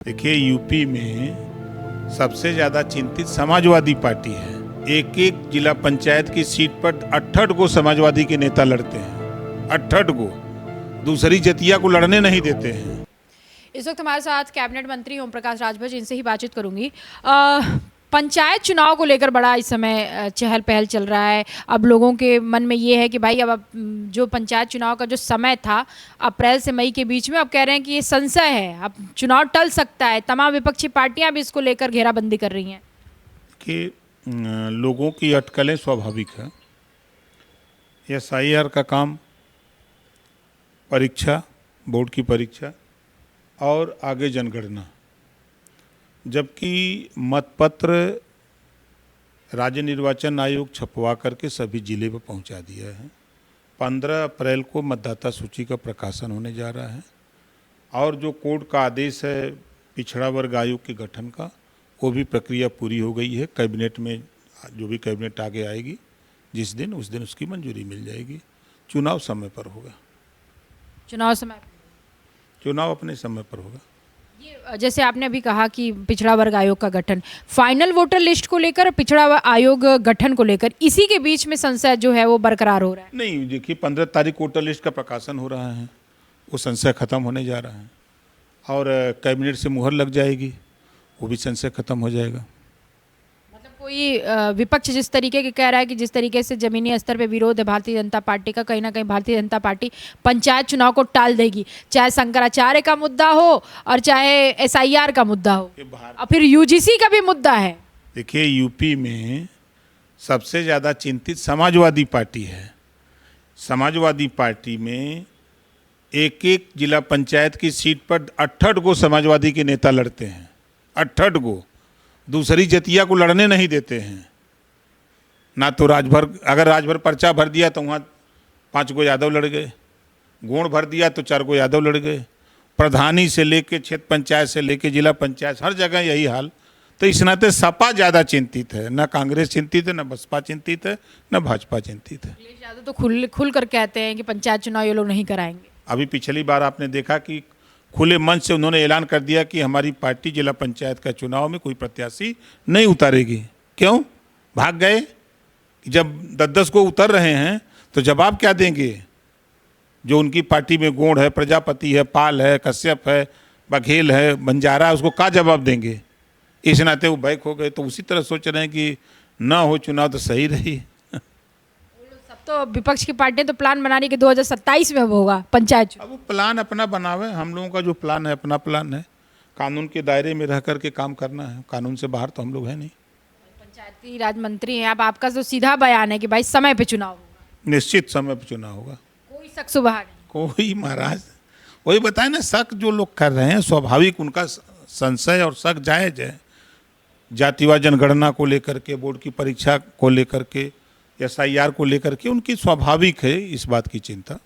देखिए, यूपी में सबसे ज्यादा चिंतित समाजवादी पार्टी है। एक एक जिला पंचायत की सीट पर 68 को समाजवादी के नेता लड़ते हैं। 68 को दूसरी जतिया को लड़ने नहीं देते हैं। इस वक्त हमारे साथ कैबिनेट मंत्री ओम प्रकाश राजभर, इनसे ही बातचीत करूंगी। पंचायत चुनाव को लेकर बड़ा इस समय चहल पहल चल रहा है। अब लोगों के मन में ये है कि भाई अब जो पंचायत चुनाव का जो समय था अप्रैल से मई के बीच में, अब कह रहे हैं कि ये संशय है, अब चुनाव टल सकता है। तमाम विपक्षी पार्टियां भी इसको लेकर घेराबंदी कर रही हैं कि लोगों की अटकलें स्वाभाविक है। SIR का काम, परीक्षा, बोर्ड की परीक्षा और आगे जनगणना, जबकि मतपत्र राज्य निर्वाचन आयोग छपवा करके सभी जिले पर पहुंचा दिया है। 15 अप्रैल को मतदाता सूची का प्रकाशन होने जा रहा है और जो कोर्ट का आदेश है पिछड़ा वर्ग आयोग के गठन का, वो भी प्रक्रिया पूरी हो गई है। कैबिनेट में जो भी कैबिनेट आगे आएगी जिस दिन, उस दिन उसकी मंजूरी मिल जाएगी। चुनाव समय पर होगा। चुनाव अपने समय पर होगा। ये जैसे आपने अभी कहा कि पिछड़ा वर्ग आयोग का गठन, फाइनल वोटर लिस्ट को लेकर, पिछड़ा आयोग गठन को लेकर, इसी के बीच में संशय जो है वो बरकरार हो रहा है। नहीं, देखिए 15 तारीख वोटर लिस्ट का प्रकाशन हो रहा है, वो संशय खत्म होने जा रहा है और कैबिनेट से मुहर लग जाएगी, वो भी संशय खत्म हो जाएगा। मतलब कोई विपक्ष जिस तरीके के कह रहा है कि जिस तरीके से जमीनी स्तर पे विरोध है भारतीय जनता पार्टी का, कहीं ना कहीं भारतीय जनता पार्टी पंचायत चुनाव को टाल देगी, चाहे शंकराचार्य का मुद्दा हो और चाहे SIR का मुद्दा हो और फिर UGC का भी मुद्दा है। देखिए, यूपी में सबसे ज़्यादा चिंतित समाजवादी पार्टी है। समाजवादी पार्टी में एक एक जिला पंचायत की सीट पर 68 को समाजवादी के नेता लड़ते हैं। 68 को दूसरी जतिया को लड़ने नहीं देते हैं। ना तो राजभर, अगर राजभर पर्चा भर दिया तो वहाँ 5 को यादव लड़ गए, गोंड भर दिया तो 4 को यादव लड़ गए। प्रधानी से लेके क्षेत्र पंचायत से लेके जिला पंचायत, हर जगह यही हाल। तो इस नाते सपा ज़्यादा चिंतित है, ना कांग्रेस चिंतित है, ना बसपा चिंतित है, ना भाजपा चिंतित है। ज़्यादा तो खुल कर कहते हैं कि पंचायत चुनाव ये लोग नहीं कराएंगे। अभी पिछली बार आपने देखा कि खुले मंच से उन्होंने ऐलान कर दिया कि हमारी पार्टी जिला पंचायत का चुनाव में कोई प्रत्याशी नहीं उतारेगी। क्यों भाग गए? जब 10-10 को उतर रहे हैं तो जवाब क्या देंगे? जो उनकी पार्टी में गोंड है, प्रजापति है, पाल है, कश्यप है, बघेल है, बंजारा है, उसको क्या जवाब देंगे? इस नाते वो बैक हो गए। तो उसी तरह सोच रहे हैं कि ना हो चुनाव तो सही रही। तो विपक्ष की पार्टियां तो प्लान बना रही कि 2027 में होगा पंचायत। अब वो प्लान अपना बनावे, हम लोगों का जो प्लान है अपना प्लान है। कानून के दायरे में रह करके काम करना है, कानून से बाहर तो हम लोग हैं नहीं। पंचायती राज मंत्री हैं आप, आपका तो सीधा बयान है कि भाई समय पे चुनाव होगा। निश्चित समय पर चुनाव होगा, कोई शक शुबहा नहीं। कोई महाराज, वही बताए ना, शक जो लोग कर रहे हैं स्वाभाविक, उनका संशय और शक जायज है। जातिवाद जनगणना को लेकर के, बोर्ड की परीक्षा को लेकर के, SIR को लेकर के उनकी स्वाभाविक है इस बात की चिंता।